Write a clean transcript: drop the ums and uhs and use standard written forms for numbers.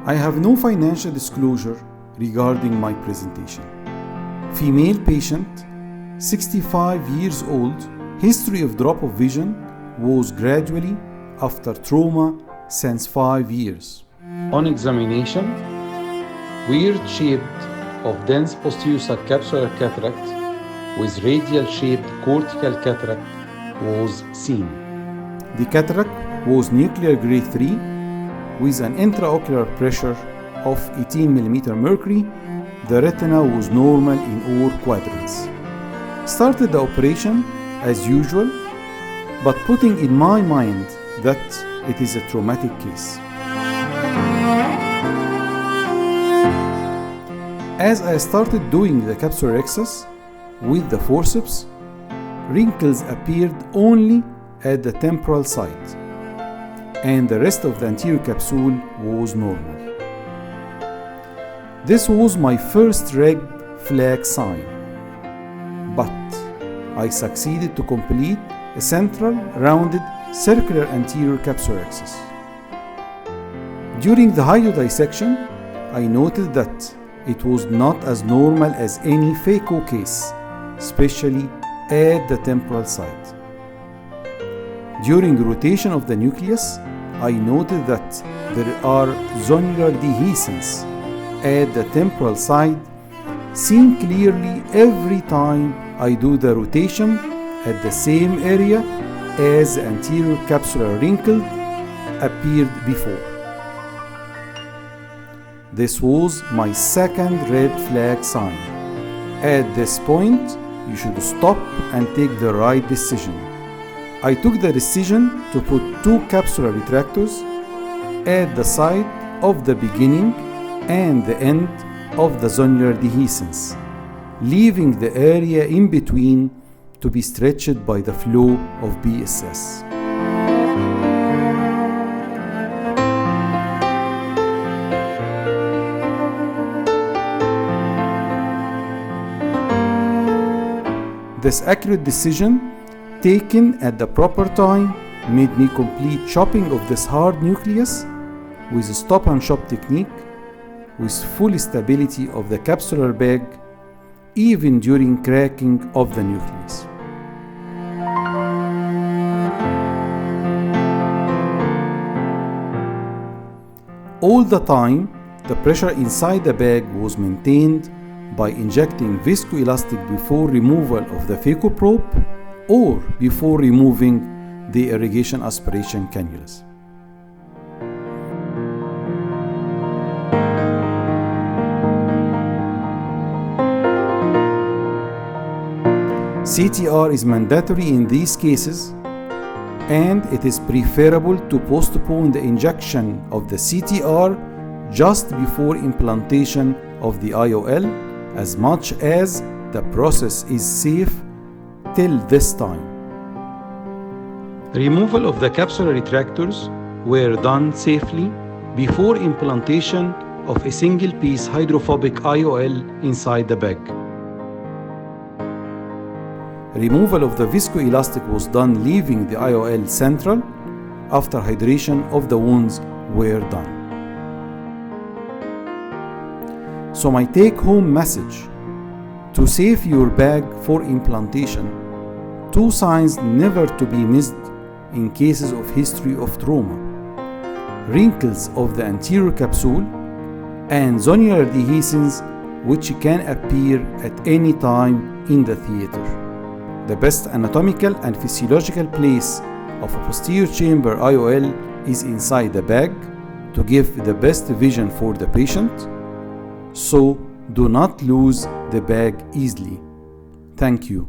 I have no financial disclosure regarding my presentation. Female patient, 65 years old, history of drop of vision was gradually after trauma since 5 years. On examination, weird shaped of dense posterior subcapsular cataract with radial shaped cortical cataract was seen. The cataract was nuclear grade 3 with an intraocular pressure of 18 mm mercury. The retina was normal in all quadrants. Started the operation as usual, but putting in my mind that it is a traumatic case. As I started doing the capsulorhexis with the forceps, wrinkles appeared only at the temporal side, and the rest of the anterior capsule was normal. This was my first red flag sign, but I succeeded to complete a central, rounded, circular anterior capsulorhexis. During the hydrodissection, I noted that it was not as normal as any phaco case, especially at the temporal side. During rotation of the nucleus, I noted that there are zonular dehiscence at the temporal side, seen clearly every time I do the rotation at the same area as the anterior capsular wrinkle appeared before. This was my second red flag sign. At this point, you should stop and take the right decision. I took the decision to put 2 capsular retractors at the side of the beginning and the end of the zonular dehiscence, leaving the area in between to be stretched by the flow of BSS. This accurate decision, taken at the proper time, made me complete chopping of this hard nucleus with a stop and shop technique, with full stability of the capsular bag, even during cracking of the nucleus. All the time, the pressure inside the bag was maintained by injecting viscoelastic before removal of the phaco probe or before removing the irrigation aspiration cannulas. CTR is mandatory in these cases, and it is preferable to postpone the injection of the CTR just before implantation of the IOL, as much as the process is safe till this time. Removal of the capsular retractors were done safely before implantation of a single-piece hydrophobic IOL inside the bag. Removal of the viscoelastic was done leaving the IOL central after hydration of the wounds were done. So my take-home message: to save your bag for implantation, 2 signs never to be missed in cases of history of trauma: wrinkles of the anterior capsule and zonular dehiscence, which can appear at any time in the theater. The best anatomical and physiological place of a posterior chamber IOL is inside the bag to give the best vision for the patient. So do not lose the bag easily. Thank you.